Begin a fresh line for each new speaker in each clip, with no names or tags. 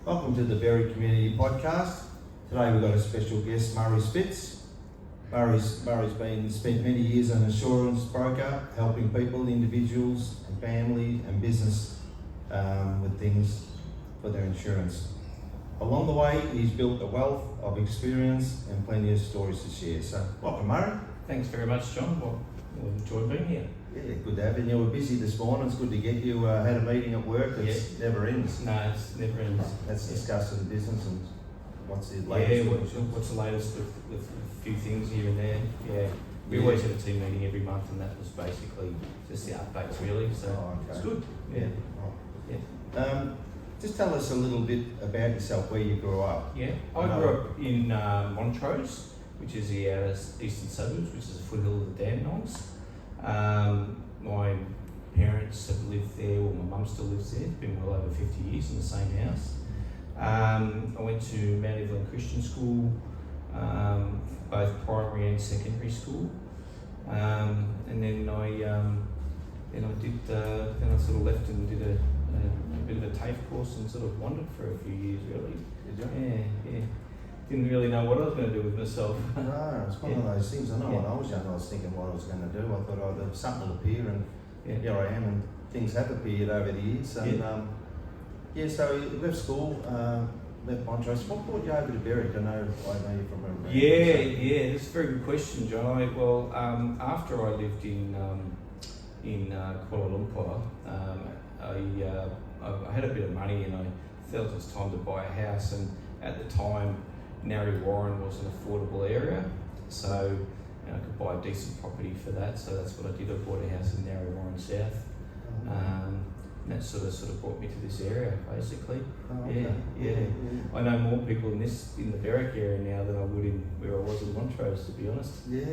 Welcome to the Berry Community Podcast. Today we've got a special guest, Murray Spitz. Murray's spent many years as an insurance broker, helping people, individuals and family and business with things for their insurance. Along the way, he's built a wealth of experience and plenty of stories to share. So, welcome, Murray.
Thanks very much, John. Well, enjoyed being here.
Yeah, good to have you. You were busy this morning. It's good to get you. Had a meeting at work. It never ends.
No, it's never ends.
Let's discuss the business and what's the latest.
What's the latest with a few things here and there. Yeah, we always have a team meeting every month, and that was basically just the updates, really. So it's good.
Yeah. Just tell us a little bit about yourself, where you grew up.
Yeah, I grew up in Montrose, which is the outer eastern suburbs, which is the foothill of the Dandenongs. My parents have lived there, or my mum still lives there. It's been well over 50 years in the same house. I went to Mount Evelyn Christian School, both primary and secondary school, and then I sort of left and did a bit of a TAFE course and sort of wandered for a few years, really.
Did you?
Yeah. Didn't really know what I was going to do with myself.
No, it's one of those things. I know when I was young, I was thinking what I was going to do. I thought, something will appear, and here I am, and things have appeared over the years. And so you left school, left Montrose. What brought you over to Berwick? I know you from around.
Yeah, that's a very good question, John. After I lived in Kuala Lumpur, I had a bit of money, and I felt it was time to buy a house. And at the time, Narre Warren was an affordable area, so I could buy a decent property for that. So that's what I did. I bought a house in Narre Warren South. And that sort of brought me to this area, basically.
Oh, okay.
Yeah. I know more people in the Berwick area now than I would in where I was in Montrose, to be honest. Yeah.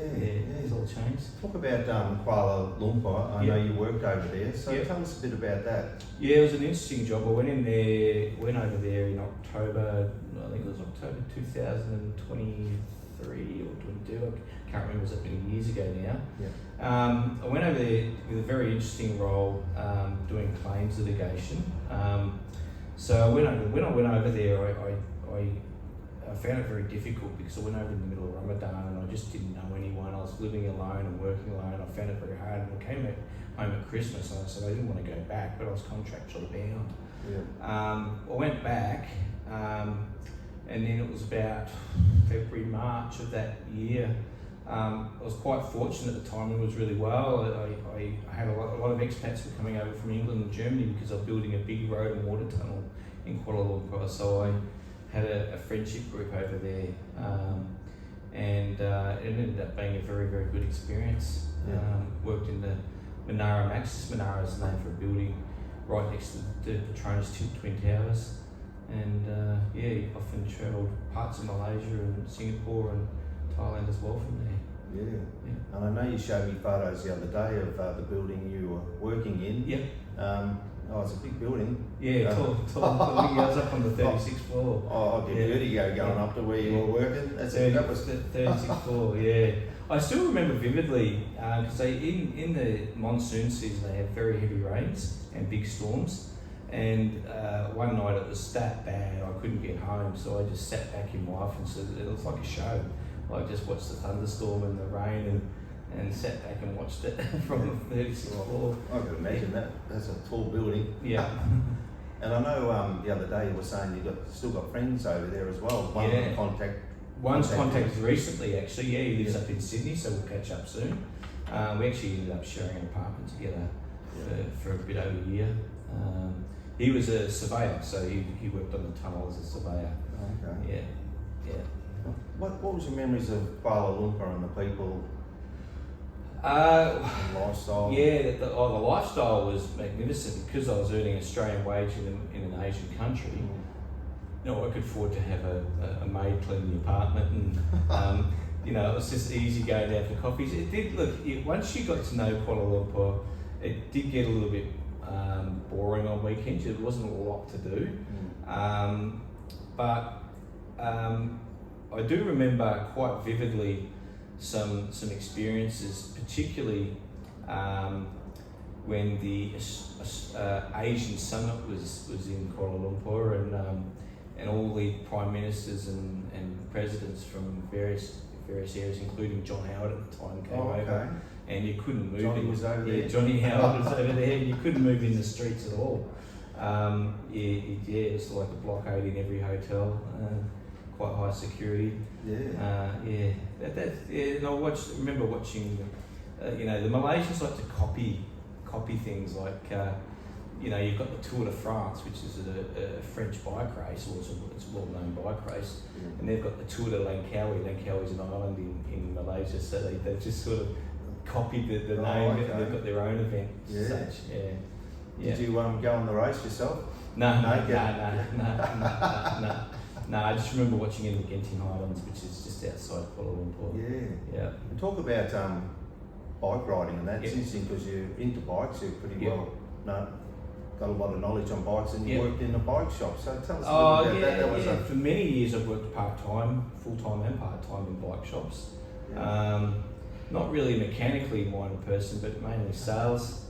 It's all changed.
Talk about Kuala Lumpur. I know you worked over there, so tell us a bit about that.
Yeah, it was an interesting job. I went over there in October. I think it was October 2023 or 22. I can't remember. It was that many years ago now.
Yeah.
I went over there with a very interesting role, doing claims litigation. So when I went over there, I found it very difficult because I went over in the middle of Ramadan and I just didn't know anyone. I was living alone and working alone. I found it very hard. And I came home at Christmas and I said I didn't want to go back, but I was contractually bound. Yeah. I went back, and then it was about February, March of that year. I was quite fortunate at the time. It was really well. I had a lot of expats were coming over from England and Germany because I'm building a big road and water tunnel in Kuala Lumpur. So I had a friendship group over there, and it ended up being a very, very good experience.
Yeah.
Worked in the Menara Maxis. Menara is the name for a building right next to the Petronas Twin Towers. And often travelled parts of Malaysia and Singapore and Thailand as well from there.
Yeah. And I know you showed me photos the other day of the building you were working in.
Yep.
It's a big building.
Yeah, tall building. I was up on the 36th floor.
Oh, good. Going up to where you were working.
That was the 36th floor. Yeah. I still remember vividly because in the monsoon season they have very heavy rains and big storms. And one night it was that bad I couldn't get home, so I just sat back in my office and it was like a show. I just watched the thunderstorm and the rain and sat back and watched it from the 36th floor.
I could imagine that. That's a tall building.
Yeah.
And I know the other day you were saying you still got friends over there as well.
One's contacted recently, actually. Yeah, he lives up in Sydney, so we'll catch up soon. We actually ended up sharing an apartment together for a bit over a year. He was a surveyor, so he worked on the tunnel as a surveyor.
Okay.
Yeah.
What was your memories of Kuala Lumpur and the people?
The
lifestyle?
Yeah, the lifestyle was magnificent because I was earning Australian wage in an Asian country. I could afford to have a maid clean the apartment, and it was just easy going down for coffees. It did once you got to know Kuala Lumpur, it did get a little bit boring on weekends. There wasn't a lot to do, but I do remember quite vividly some experiences, particularly when the Asian Summit was in Kuala Lumpur, and and all the prime ministers and presidents from various areas, including John Howard at the time, came over, and you couldn't move.
Johnny was over there.
Johnny Howard was over there. You couldn't move in the streets at all. It's like a blockade in every hotel. Quite high security. And I remember watching. The Malaysians like to copy things like. You've got the Tour de France, which is a French bike race, or it's a well-known bike race, and they've got the Tour de Langkawi. Langkawi is an island in Malaysia, so they've just sort of copied the name. Okay. They've got their own event. Such.
Did you go on the race yourself?
No. I just remember watching it in the Genting Highlands, which is just outside Kuala Lumpur. Yeah.
And talk about bike riding, and that's interesting because you're into bikes. You're pretty well got a lot of knowledge on bikes, and you worked in a bike shop. So tell us a little about that.
For many years, I've worked part-time, full-time and part-time in bike shops. Not really a mechanically minded person, but mainly sales.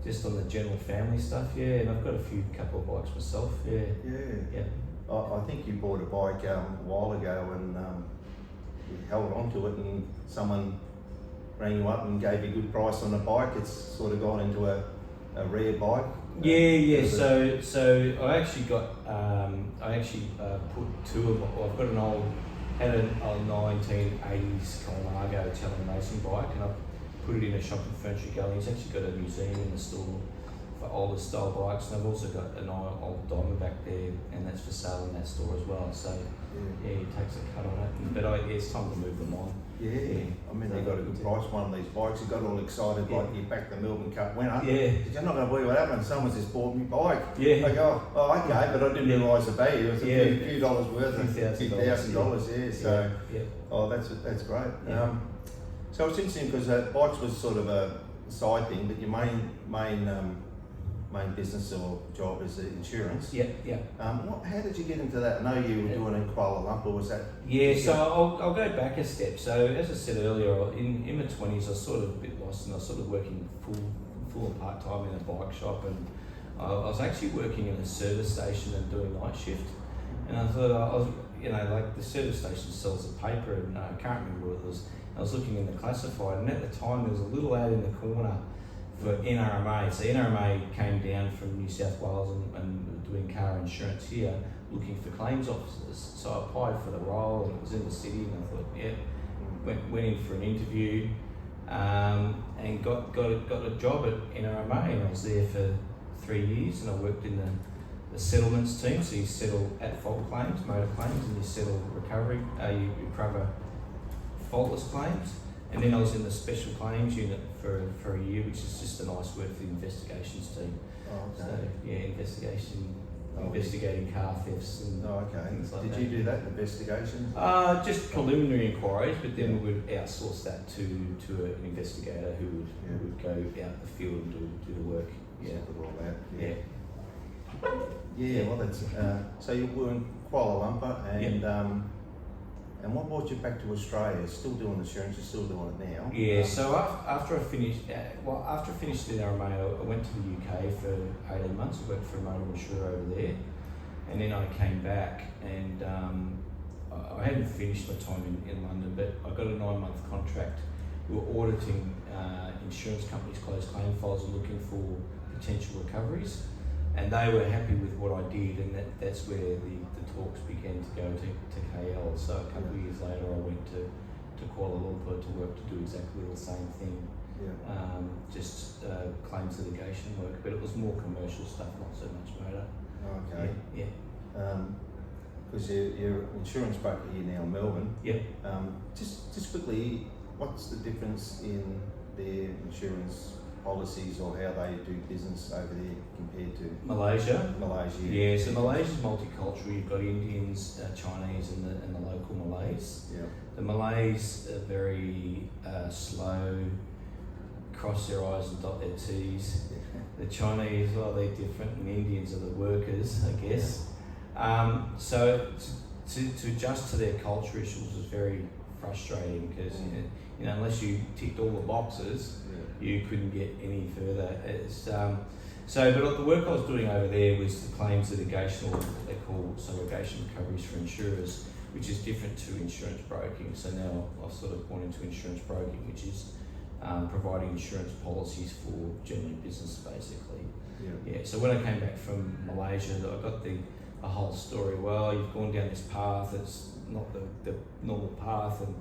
Just on the general family stuff, and I've got a couple of bikes myself,
I think you bought a bike a while ago and you held on to it, and someone rang you up and gave you a good price on the bike. It's sort of gone into a rare bike.
So I actually got put two of. I've got an old 1980s Colnago Italian racing bike, and I put it in a shop in Furniture Gallery. It's actually got a museum in the store for older style bikes, and I've also got an old Diamondback there, and that's for sale in that store as well. So he takes a cut on it, but it's time to move them on.
I mean, they got a good price one of these bikes. You got all excited like you backed the Melbourne Cup winner. You're not going to believe what happened. Someone's just bought me a bike. I go, okay, but I didn't realise the value. It was a few dollars worth, $1,000. So that's great. So it's interesting because bikes was sort of a side thing, but your main business or job is insurance. How did you get into that? I know you were doing it in Kuala Lumpur. Was that?
So I'll go back a step. So as I said earlier, in my 20s, I was sort of a bit lost, and I was sort of working full and part time in a bike shop, and I was actually working in a service station and doing night shift. And I thought like the service station sells a paper, and I can't remember what it was. I was looking in the classified, and at the time there was a little ad in the corner for NRMA. So NRMA came down from New South Wales and doing car insurance here, looking for claims officers. So I applied for the role, and it was in the city, and I thought, went in for an interview, and got a job at NRMA, and I was there for 3 years, and I worked in the settlements team. So you settle at-fault claims, motor claims, and you settle recovery. You recover faultless claims. And then I was in the special claims unit for a year, which is just a nice word for the investigations team. Investigating car thefts and things like that.
Did you do that, investigations?
Just preliminary inquiries, but then we would outsource that to an investigator who would go out in the field and do the work.
Well, that's so you were in Kuala Lumpur, and what brought you back to Australia? Still doing insurance, you're still doing it now?
So after I finished in RMA, I went to the UK for 18 months. I worked for a motor insurer over there, and then I came back, and I hadn't finished my time in London, but I got a 9-month contract. We were auditing insurance companies' closed claim files and looking for potential recoveries, and they were happy with what I did, and that's where the talks began to go to KL. So a couple of years later, I went to Kuala Lumpur to work to do exactly the same thing, just claims litigation work, but it was more commercial stuff, not so much motor.
Because you're insurance broker here now in Melbourne. Just quickly, what's the difference in their insurance policies or how they do business over there compared to
Malaysia?
Malaysia.
So Malaysia's multicultural. You've got Indians, Chinese, and the local Malays. The Malays are very slow, cross their I's and dot their T's. The Chinese, they're different, and the Indians are the workers, I guess. So to adjust to their culture issues was very frustrating because unless you ticked all the boxes, you couldn't get any further. But the work I was doing over there was the claims litigation, or what they call subrogation recoveries for insurers, which is different to insurance broking. So now I've sort of gone into insurance broking, which is providing insurance policies for generally business, basically. Yeah. So when I came back from Malaysia, I got the whole story. Well, you've gone down this path. It's not the normal path, and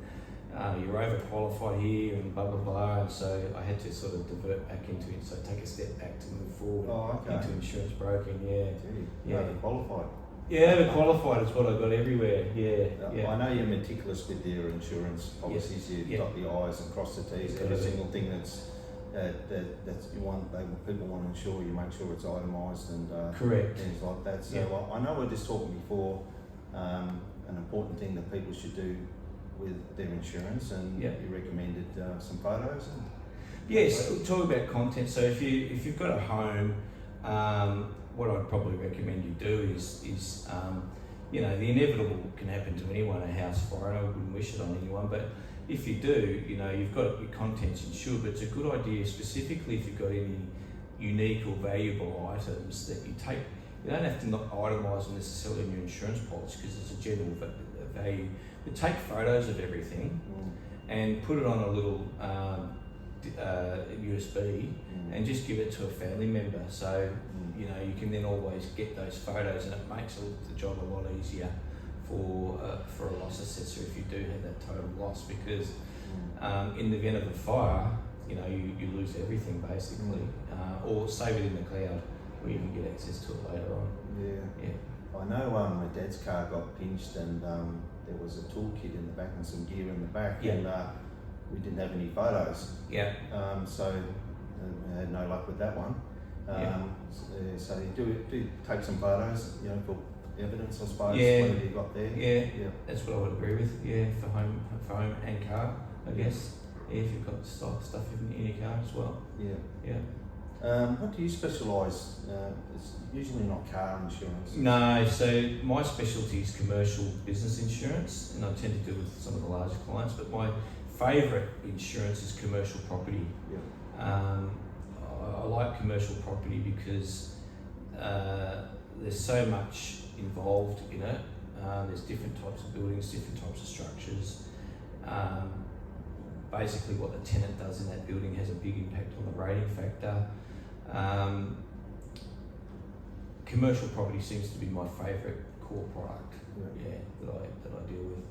you're overqualified here, and blah blah blah. And so I had to sort of divert back into it. So take a step back to move forward into insurance broking. Yeah.
Overqualified.
Yeah, overqualified is what I got everywhere. Yeah.
I know you're meticulous with your insurance policies. You dot the I's and cross the T's. Every single thing that's you want, people want to ensure you make sure it's itemised and
correct,
things like that. So I know we were just talking before an important thing that people should do with their insurance, and you recommended some photos.
Yes, talk about content. So if you've got a home, what I'd probably recommend you do is the inevitable can happen to anyone, a house fire, and I wouldn't wish it on anyone, but if you do, you've got your contents insured, but it's a good idea, specifically if you've got any unique or valuable items, that you take. You don't have to not itemise them necessarily in your insurance policy because it's a general value. But take photos of everything and put it on a little USB and just give it to a family member. So you can then always get those photos, and it makes the job a lot easier for a loss assessor if you do have that total loss, because in the event of a fire, you lose everything basically, or save it in the cloud where you can get access to it later on. Yeah.
I know my dad's car got pinched, and there was a toolkit in the back and some gear in the back, and we didn't have any photos. So I had no luck with that one. So you do take some photos, for evidence, I suppose, whatever you got there.
Yeah, that's what I would agree with. Yeah, for home and car, I guess. Yeah, if you've got stuff in your car as well. Yeah.
What do you specialise? It's usually not car insurance.
No, so my specialty is commercial business insurance, and I tend to deal with some of the larger clients, but my favourite insurance is commercial property. I like commercial property because there's so much involved in it. There's different types of buildings, different types of structures. Basically what the tenant does in that building has a big impact on the rating factor. Commercial property seems to be my favourite core product that I deal with.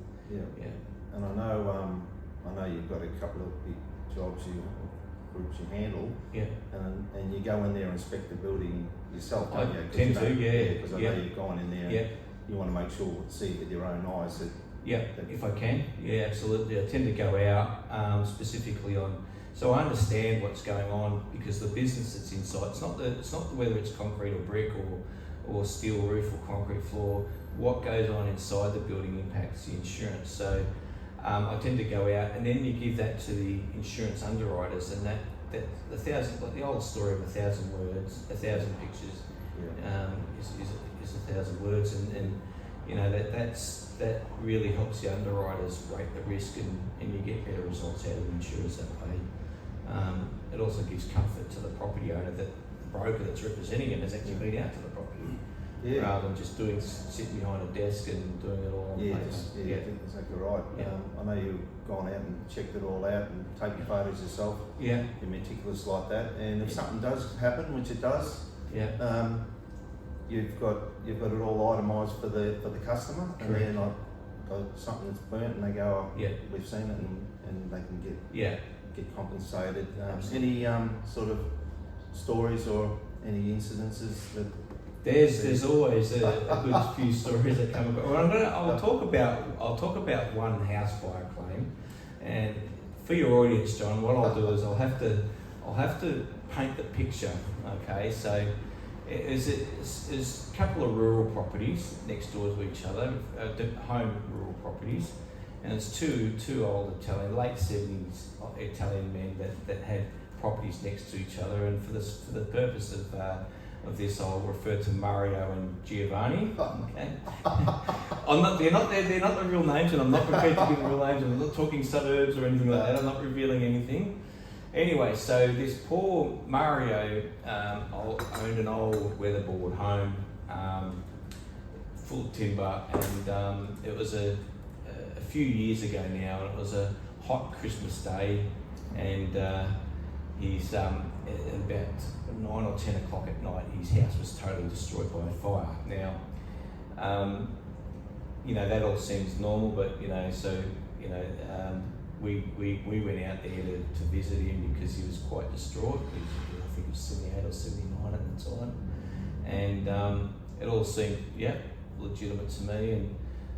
And I know you've got a couple of big jobs groups you handle, and you go in there and inspect the building yourself, don't you?
Tend to,
because I know you've gone in there. You want to make sure, see with your own eyes that.
If I can, absolutely. I tend to go out specifically on. So I understand what's going on, because the business that's inside, it's not whether it's concrete or brick or steel roof or concrete floor. What goes on inside the building impacts the insurance. So I tend to go out, and then you give that to the insurance underwriters, and that the old story of 1,000 words, 1,000 pictures is 1,000 words, and that really helps the underwriters rate the risk, and you get better results out of the insurers that way. It also gives comfort to the property owner that the broker that's representing him has actually been out to the property, rather than just sitting behind a desk and doing it all on paper.
I think that's exactly right. I know you've gone out and checked it all out and taken photos yourself. You're meticulous like that, and if something does happen, which it does, you've got it all itemised for the customer.
Correct.
And then got something that's burnt, and they go, we've seen it, and they can get compensated. Any sort of stories or any incidences that?
There's always a good few stories that come about. Well, I'll talk about one house fire claim, and for your audience, John, what I'll do is I'll have to paint the picture. Okay, so there's a couple of rural properties next door to each other, home rural properties, and it's two old late 70s Italian men that had properties next to each other, and for the purpose of this, I'll refer to Mario and Giovanni. Okay, they're not the real names, and I'm not prepared to give the real names. I'm not talking suburbs or anything like that. I'm not revealing anything. Anyway, so this poor Mario owned an old weatherboard home, full of timber, and it was a few years ago now, and it was a hot Christmas day, and he's at about 9 or 10 o'clock at night, his house was totally destroyed by a fire. Now, you know, that all seems normal, but, you know, so, you know, we went out there to visit him because he was quite distraught. I think he was 78 or 79 at the time. And it all seemed, yeah, legitimate to me.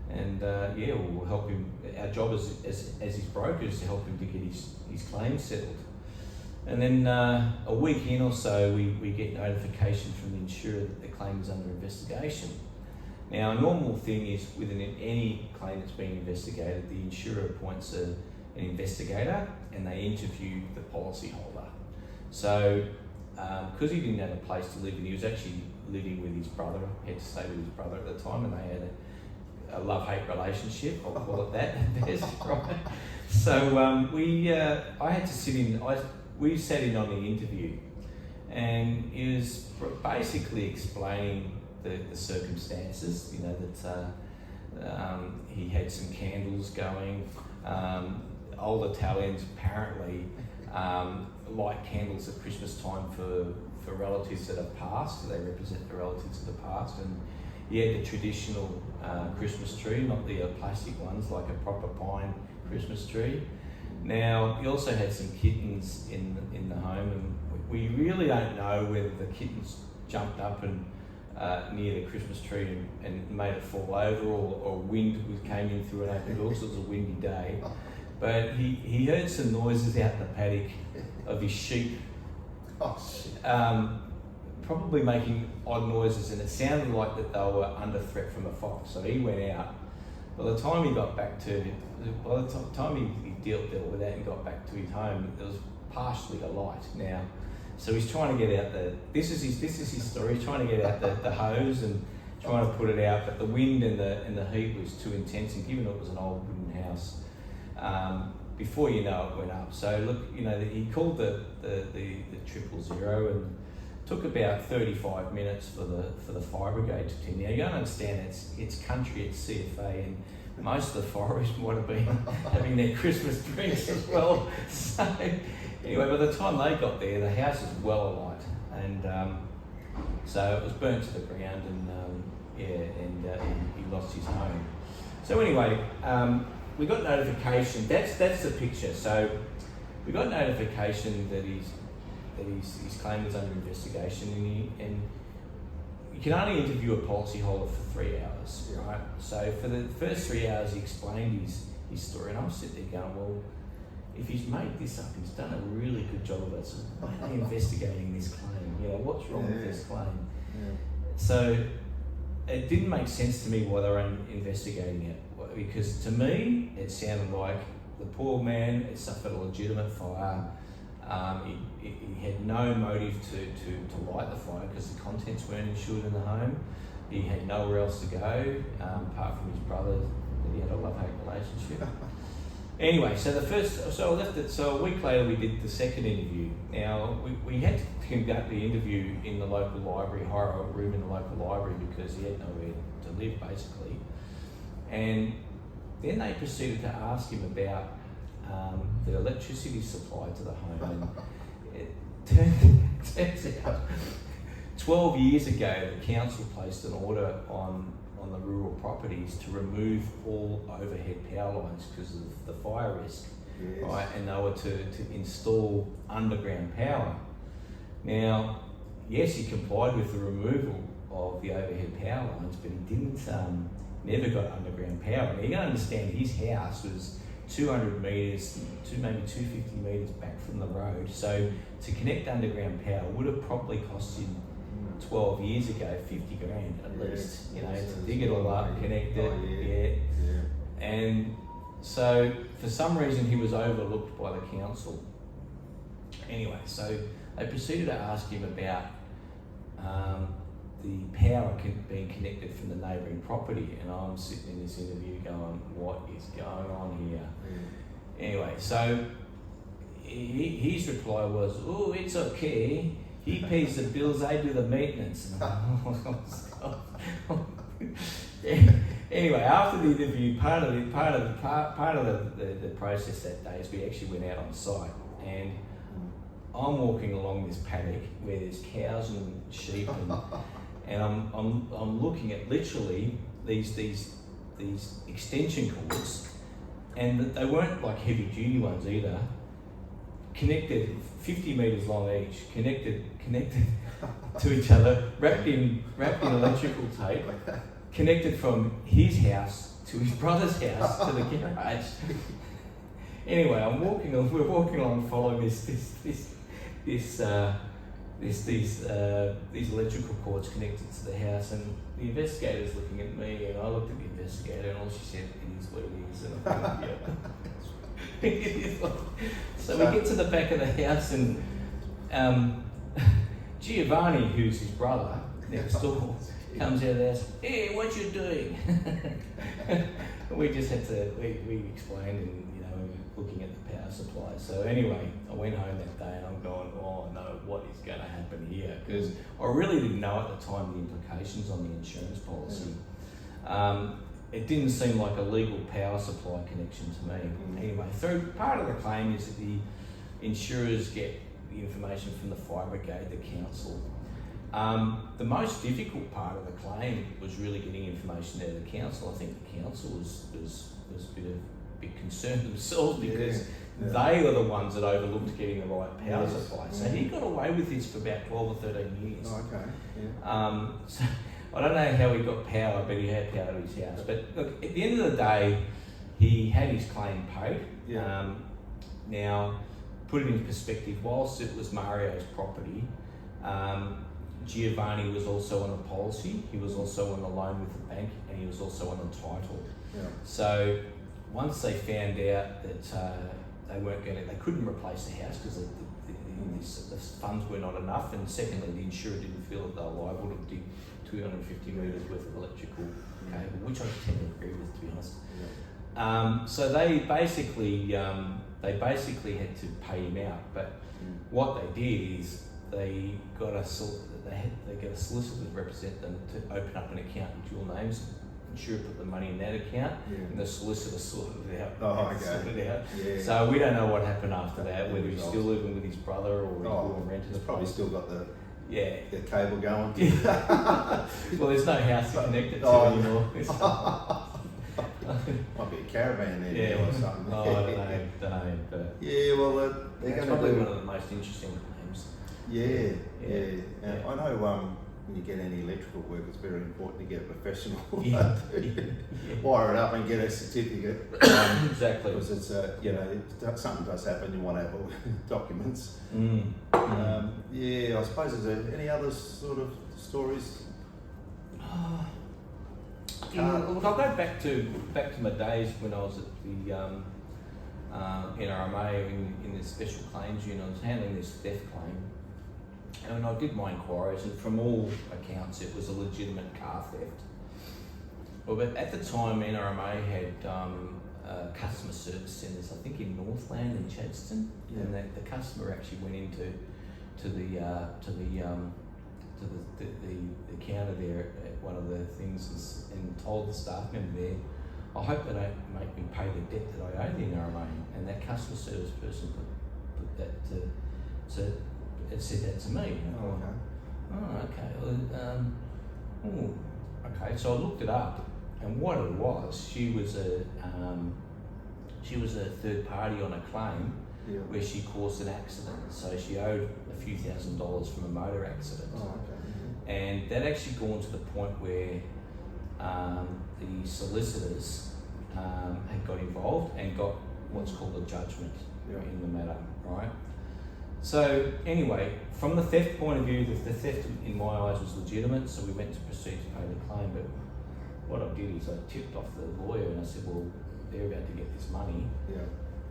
And yeah, we'll help him. Our job as his broker is to help him to get his claim settled. And then a week in or so, we get notification from the insurer that the claim is under investigation. Now, a normal thing is with any claim that's being investigated, the insurer appoints an investigator and they interview the policyholder. So, because he didn't have a place to live and he was actually living with his brother, he had to stay with his brother at the time, and they had a love-hate relationship, I'll call it that, right? So I had to sit in, we sat in on the interview, and he was basically explaining the circumstances, you know, that he had some candles going. Old Italians apparently light candles at Christmas time for relatives that have passed, they represent the relatives that have passed, and he had the traditional Christmas tree, not the plastic ones, like a proper pine Christmas tree. Now, he also had some kittens in the home, and we really don't know whether the kittens jumped up and near the Christmas tree and made it fall over, or wind came in through an open door, so it was a windy day. But he heard some noises out in the paddock of his sheep, probably making odd noises, and it sounded like that they were under threat from a fox. So he went out. By the time he dealt with that and got back to his home, it was partially alight now. So he's trying to get out this is his story. He's trying to get out the hose and trying to put it out, but the wind and the heat was too intense, and given it was an old wooden house, before you know it went up. So look, you know, he called the 000, and took about 35 minutes for the fire brigade to attend. Now you gotta understand it's country, it's CFA, and most of the forest might have been having their Christmas drinks as well. So anyway, by the time they got there, the house was well alight, and so it was burnt to the ground, and he lost his home. So anyway, we got notification. That's the picture. So we got notification that his claim was under investigation, and you can only interview a policyholder for 3 hours, right? So for the first 3 hours, he explained his story, and I'm sitting there going, well, if he's made this up, he's done a really good job of it. So why are they investigating this claim? You know, what's wrong with this claim? Yeah. So it didn't make sense to me why they were investigating it, because to me, it sounded like the poor man had suffered a legitimate fire. He had no motive to light the fire because the contents weren't insured in the home. He had nowhere else to go, apart from his brother, that he had a love-hate relationship. Anyway, so I left it. So a week later, we did the second interview. Now we had to conduct the interview in the local library, hire a room in the local library because he had nowhere to live, basically. And then they proceeded to ask him about the electricity supply to the home. And it turns out 12 years ago, the council placed an order on the rural properties to remove all overhead power lines because of the fire risk, yes. Right? And they were to install underground power. Now, yes, he complied with the removal of the overhead power lines, but he didn't, never got underground power. Now, you gotta understand, his house was 200 metres to maybe 250 metres back from the road. So to connect underground power would have probably cost him 12 years ago, 50 grand at least, you know, to dig it all up, connect it, yeah. And so for some reason he was overlooked by the council. Anyway, so they proceeded to ask him about the power being connected from the neighbouring property, and I'm sitting in this interview going, what is going on here? Anyway, so his reply was, "Oh, it's okay. He pays the bills, I do the maintenance." Anyway, after the interview, part of the process that day is we actually went out on site, and I'm walking along this paddock where there's cows and sheep, and I'm looking at literally these extension cords, and they weren't like heavy duty ones either. Connected 50 meters long each, connected to each other, wrapped in electrical tape, connected from his house to his brother's house to the garage. Anyway, we're walking along, following these electrical cords connected to the house, and the investigator's looking at me, and I looked at the investigator, and all she said, "It is what it is," and I'm like, yeah. So we get to the back of the house, and Giovanni, who's his brother next door, comes out of the house. "Hey, what you doing?" We just had to, we explained, and we were looking at the power supply. So anyway, I went home that day, and I'm going, oh no, what is going to happen here? Because I really didn't know at the time the implications on the insurance policy. It didn't seem like a legal power supply connection to me. Anyway, so part of the claim is that the insurers get the information from the fire brigade, the council. The most difficult part of the claim was really getting information out of the council. I think the council was a bit concerned themselves because they were the ones that overlooked getting the right power supply. So he got away with this for about 12 or 13 years.
Oh, okay.
So I don't know how he got power, but he had power to his house. But look, at the end of the day, he had his claim paid. Now, put it in perspective, whilst it was Mario's property, Giovanni was also on a policy, he was also on a loan with the bank, and he was also on a title. So once they found out that they couldn't replace the house because the funds were not enough, and secondly, the insurer didn't feel that they were liable to dig 250 metres worth of electrical cable, which I tend to agree with, to be honest. So they basically had to pay him out, but what they did is they got a solicitor to represent them to open up an account in dual names. Insurer put the money in that account, and the solicitor sorted it out. So we don't know what happened after that, whether he's still living with his brother or he's doing rent.
He's probably still got the cable going.
Well, there's no house to connect it to anymore.
Might be a caravan there or something.
I don't know. But
they're
probably one of the most interesting claims.
I know when you get any electrical work, it's very important to get a professional wire it up and get a certificate.
Exactly.
Because it's something does happen, you want to have all documents. I suppose, is there any other sort of stories?
Look, I'll go back to my days when I was at the NRMA in the special claims unit. I was handling this theft claim, and I did my inquiries, and from all accounts, it was a legitimate car theft. Well, but at the time, NRMA had customer service centres, I think in Northland and Chadstone, and the customer actually went into the counter there at one of the things and told the staff member there, "I hope they don't make me pay the debt that I owe the NRMA." And that customer service person put that it said that to me. Okay. So I looked it up, and what it was, she was a third party on a claim where she caused an accident. So she owed a few $1,000s from a motor accident. And that actually gone to the point where the solicitors had got involved and got what's called a judgment in the matter, right? So anyway, from the theft point of view, the theft in my eyes was legitimate, so we went to proceed to pay the claim. But what I did is I tipped off the lawyer and I said, well, they're about to get this money.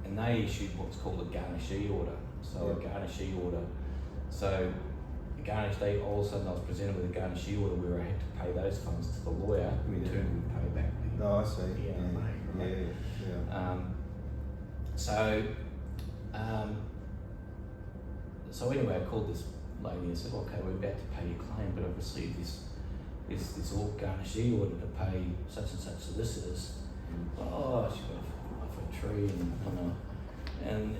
And they issued what's called a garnishee order. So a garnishee order. So all of a sudden I was presented with a garnishee order where I had to pay those funds to the lawyer, who in turn would pay back the so anyway, I called this lady and said, okay, we're about to pay your claim, but I've received this all garnishee order to pay such and such solicitors. Oh, she got off a tree and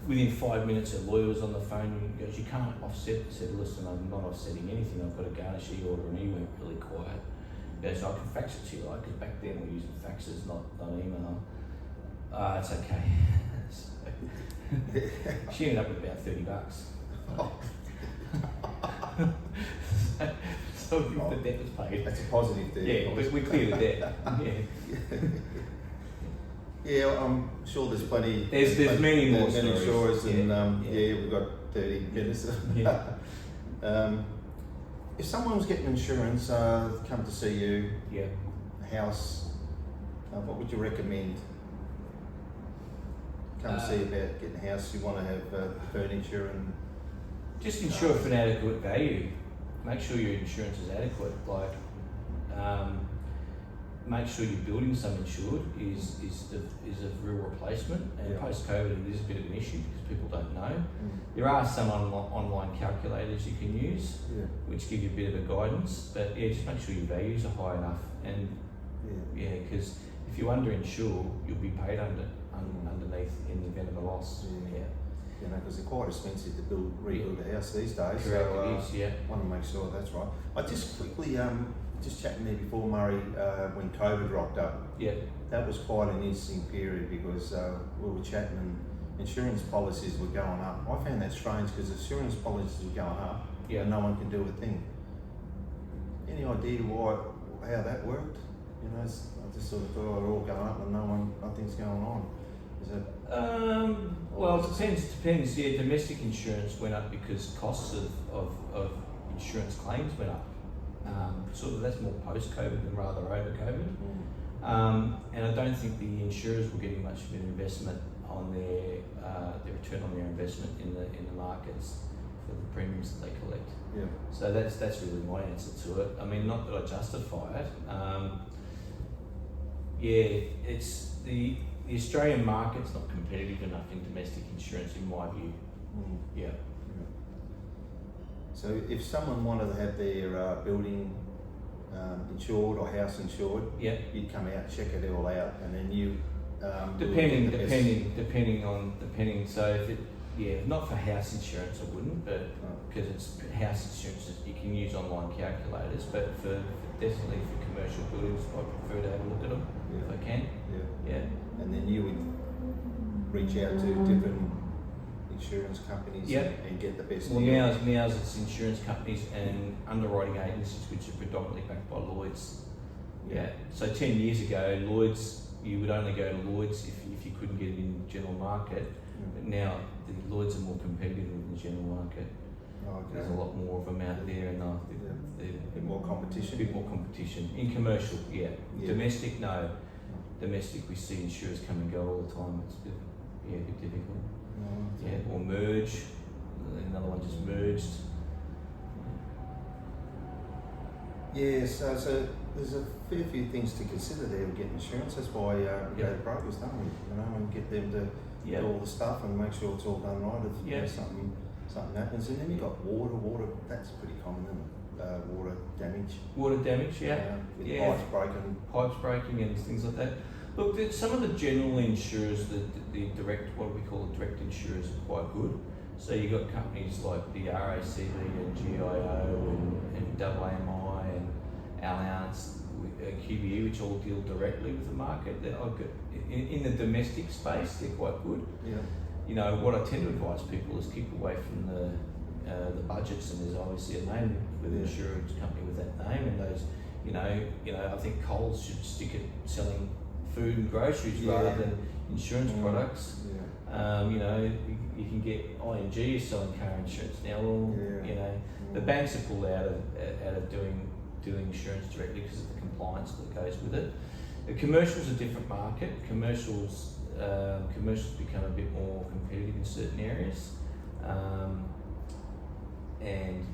within 5 minutes her lawyer was on the phone and goes, you can't offset. I said, listen, I'm not offsetting anything, I've got a garnishee order, and he went really quiet. He goes, I can fax it to you, like, because back then we were using faxes, not email. It's okay. She ended up with about $30. So the debt was paid.
That's a positive there.
Yeah, we cleared the debt. Yeah.
Yeah, I'm sure there's plenty.
There's many more
many
stories.
stories, and we've got 30 minutes.
Yeah.
If someone was getting insurance, come to see you,
Yeah.
house, what would you recommend? Come see about getting a house. You want to have furniture and
Just insure for an adequate value. Make sure your insurance is adequate. Like, make sure your building sum insured is a real replacement. And post-COVID, it is a bit of an issue because people don't know. There are some online calculators you can use, which give you a bit of a guidance. But yeah, just make sure your values are high enough. And because if you underinsure, you'll be paid underneath in the event of a loss.
You know, because they're quite expensive to rebuild a house these days.
Correct,
so
it is,
want to make sure that's right. I just quickly, just chatting there before, Murray, when COVID rocked up, that was quite an interesting period because we were chatting and insurance policies were going up. I found that strange because insurance policies were going up and no one can do a thing. Any idea how that worked? You know, I just sort of thought they're all going up and nothing's going on. Is it?
Well, it depends. Yeah, domestic insurance went up because costs of insurance claims went up. Sort of that's more post-COVID than rather over COVID. And I don't think the insurers were getting much of an investment on their return on their investment in the markets for the premiums that they collect.
Yeah.
So that's really my answer to it. I mean, not that I justify it. It's the Australian market's not competitive enough in domestic insurance, in my view. Yeah.
So if someone wanted to have their building insured or house insured, you'd come out, check it all out, and then you
depending. So if it, not for house insurance, I wouldn't, but because it's house insurance, you can use online calculators. But for definitely for commercial buildings, I prefer to have a look at them if I can. Yeah.
And then you would reach out to different insurance companies and get the best deal.
Now it's insurance companies and underwriting agencies which are predominantly backed by Lloyd's. So 10 years ago, Lloyd's, you would only go to Lloyd's if you couldn't get it in the general market. But now the Lloyd's are more competitive in the general market. There's a lot more of them out there, and
a bit more competition.
A bit more competition in commercial. Domestic, no. Domestic, we see insurers come and go all the time. It's a bit difficult. Or merge. Another one just merged.
So there's a fair few things to consider there with getting insurance. That's why we go to brokers, don't we? You know, and get them to do all the stuff and make sure it's all done right. If something happens, and then you've got water. That's pretty common, isn't it? Water damage.
Water damage, pipes breaking and things like that. Look, some of the general insurers, the direct, what we call the direct insurers, are quite good. So you've got companies like the RACV and GIO and AMI and Allianz, QBE, which all deal directly with the market. They're good. In the domestic space, they're quite good. You know, what I tend to advise people is keep away from the budgets, and there's obviously a name with an insurance company with that name, and those, you know, I think Coles should stick at selling food and groceries rather than insurance products. You know, you can get ING is selling car insurance now. You know, the banks are pulled out of doing insurance directly because of the compliance that goes with it. The commercial's a different market. Commercials become a bit more competitive in certain areas. And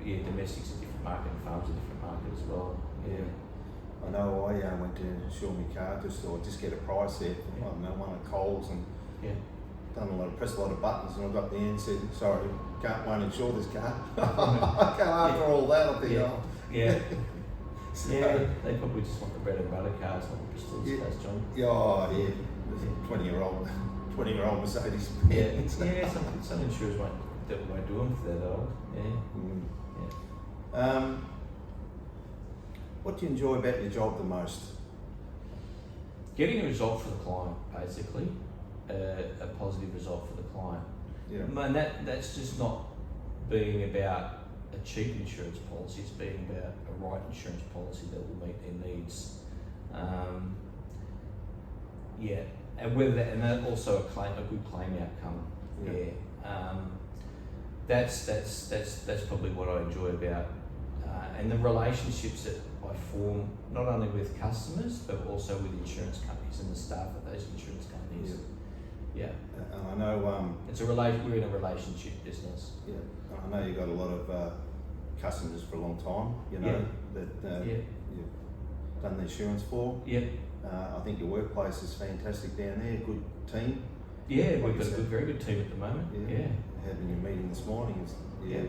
domestic's a different market, and farm's a different market as well.
I know I went to insure my car just get a price there. I don't know, one of Coles, and done a lot, pressed a lot of buttons, and I got the end and said, sorry, won't insure this car. I go after all that, I think,
Yeah.
So,
Yeah, they probably just want the bread and butter cars, not the prestige cars, John.
Yeah, 20-year-old Mercedes.
Yeah, some insurers won't do them for that old. Yeah.
What do you enjoy about your job the most?
Getting a result for the client, basically, a positive result for the client.
Yeah.
And that's just not being about a cheap insurance policy, it's being about a right insurance policy that will meet their needs. And that also a good claim outcome. That's probably what I enjoy about, and the relationships that I form not only with customers but also with insurance companies and the staff of those insurance companies. Yeah.
And I know
we're in a relationship business.
Yeah, I know you've got a lot of customers for a long time. You know that you've done the insurance for.
Yeah.
I think your workplace is fantastic down there. Good team.
Yeah, we've got a very good team at the moment. Yeah.
Having your meeting this morning,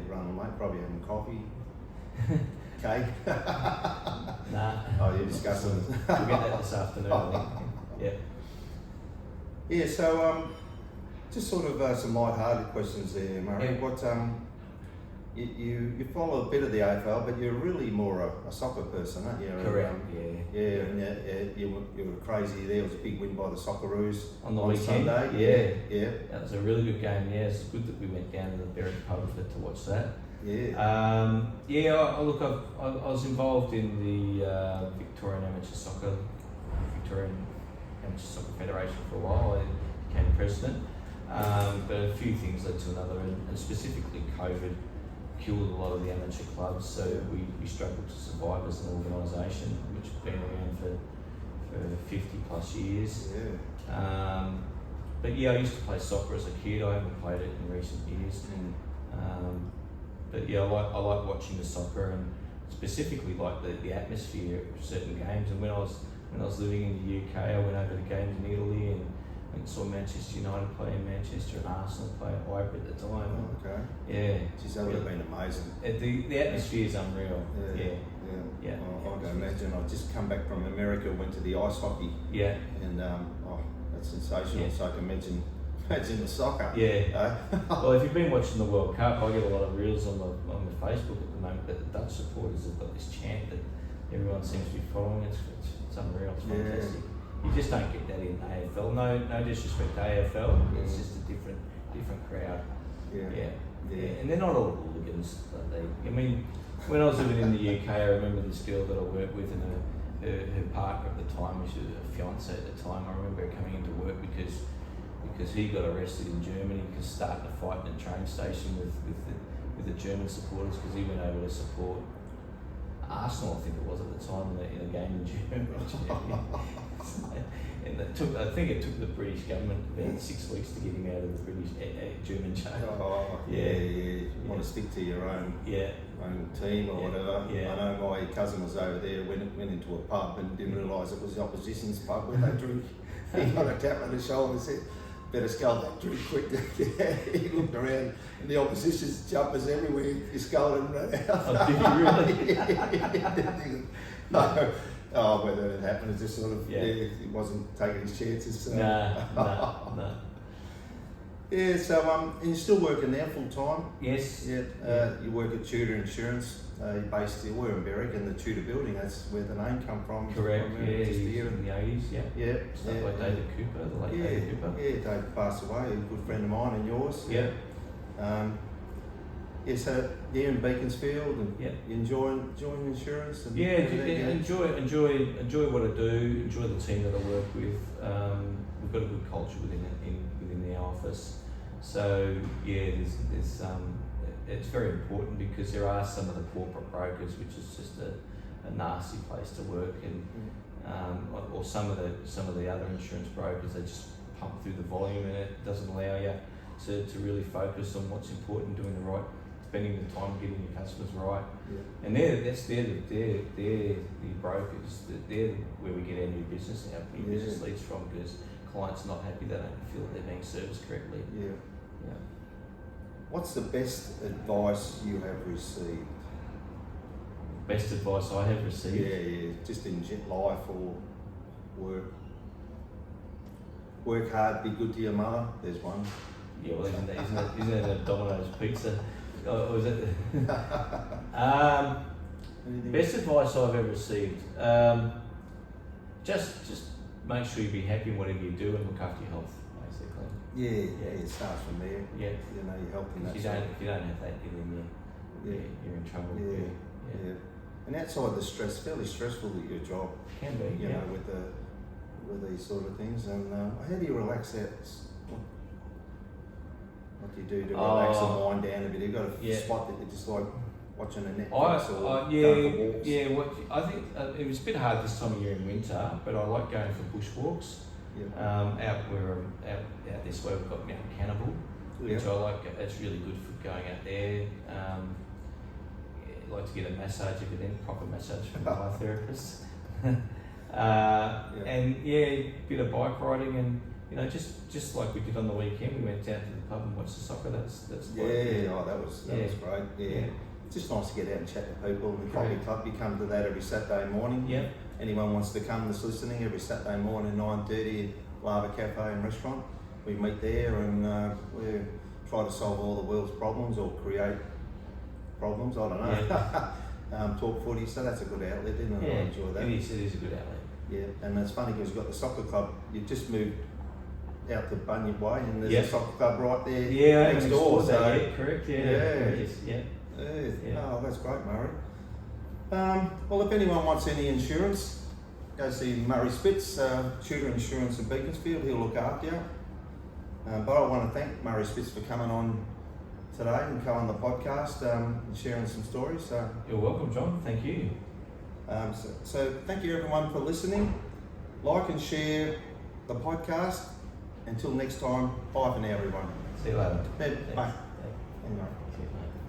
running late, probably having coffee, cake.
Nah.
Oh, you're discussing.
We'll get that this afternoon. I think. Yeah.
Yeah. So, just sort of some light-hearted questions there, Murray.
Yeah.
What you follow a bit of the AFL, but you're really more a soccer person, aren't you?
Correct.
And you were crazy. There was a big win by the Socceroos
on the weekend.
Sunday. Yeah.
That was a really good game. Yeah, it's good that we went down to the Berwick pub to watch that.
Yeah.
I was involved in the Victorian Amateur Soccer Federation for a while. I became president. But a few things led to another, and specifically COVID killed a lot of the amateur clubs, so we struggled to survive as an organisation, which has been around for 50 plus years.
Yeah.
But I used to play soccer as a kid. I haven't played it in recent years. But I like watching the soccer, and specifically like the atmosphere of certain games. And when I was living in the UK, I went over to games in Italy and saw Manchester United play in Manchester and Arsenal play at Highbury at the time.
Oh, okay.
Yeah.
Geez, that would have been amazing.
The atmosphere is unreal. Yeah.
I can imagine. I just come back from America, went to the ice hockey.
Yeah.
And that's sensational.
Yeah.
So I can imagine the soccer.
Yeah. Well, if you've been watching the World Cup, I get a lot of reels on the Facebook at the moment that the Dutch supporters have got this chant that everyone seems to be following. It's unreal. It's fantastic. You just don't get that in AFL. No disrespect to AFL. It's just a different crowd. Yeah. And they're not all hooligans. When I was living in the UK, I remember this girl that I worked with, and her partner at the time, which was a fiance at the time. I remember her coming into work because he got arrested in Germany because starting a fight in a train station with the German supporters because he went over to support Arsenal, I think it was at the time, in a game in Germany. And I think it took the British government about 6 weeks to get him out of the German jail.
Oh, yeah. You want to stick to your own team or whatever.
Yeah.
I know my cousin was over there, went into a pub and didn't realise it was the opposition's pub where they drink. He got a tap on the shoulder and said, better scull that drink quick. He looked around and the opposition's jumpers everywhere. He sculled and ran out.
Oh, did he really?
No. Oh, whether it happened, it just sort of, he wasn't taking his chances. So.
No.
Yeah, so and you're still working now full time?
Yes.
Yeah. You work at Tudor Insurance. You're based here, we're in Berwick, in the Tudor building. That's where the name come from.
Correct.
Just here
in the 80s. Yeah. Stuff like David Cooper, the late David Cooper.
Yeah, David passed away. A good friend of mine and yours.
Yeah.
So you're in Beaconsfield and you enjoying insurance? And
enjoy what I do. Enjoy the team that I work with. We've got a good culture within the office. So there's it's very important because there are some of the corporate brokers which is just a nasty place to work, and or some of the other insurance brokers, they just pump through the volume and it doesn't allow you to really focus on what's important, doing the right, spending the time getting your customers right. And they're the brokers, they're where we get our new business leads from, because client's not happy, they don't feel that they're being serviced correctly.
Yeah.
Yeah.
What's the best advice you have received?
Best advice I have received?
Yeah, just in life or work. Work hard, be good to your mother. There's one.
Yeah, well, isn't that a Domino's pizza? Or is it? Best advice I've ever received. Just make sure you be happy in whatever you do and look after your health, basically.
Yeah, it starts from there.
Yeah.
You know, your health and
If
that.
you don't have that, then you're in trouble.
Yeah. And outside the stress, fairly stressful at your job.
Can be.
You know, with these sort of things. And how do you relax that? What do you do to relax and wind down a bit? You've got a spot that you just like watching a Netflix or going for walks.
Yeah. I think it was a bit hard this time of year in winter, but I like going for bushwalks.
Yeah.
Out this way we've got Mount Cannibal, which I like. It's really good for going out there. I like to get a massage if it is, proper massage from my therapist. And bit of bike riding, and just like we did on the weekend, we went down to the pub and watched the soccer. That's
that was great. Yeah. It's just nice to get out and chat to people. And the coffee club, you come to that every Saturday morning.
Yeah.
Anyone wants to come that's listening, every Saturday morning, 9:30, Lava Cafe and Restaurant. We meet there and we try to solve all the world's problems or create problems. I don't know. Talk footy, so that's a good outlet, isn't it? I enjoy that.
It is a good outlet.
Yeah, and it's funny because you've got the soccer club. You just moved out to Bunyip Way, and there's a soccer club right there next door. So
correct. Yeah.
Oh, that's great, Murray. Well, if anyone wants any insurance, go see Murray Spitz, Tudor Insurance in Beaconsfield. He'll look after you. But I want to thank Murray Spitz for coming on today and coming on the podcast and sharing some stories. So
you're welcome, John. Thank you.
So thank you everyone for listening. Like and share the podcast. Until next time, bye for now, everyone.
See you later.
Bye.
Anyway. See you later.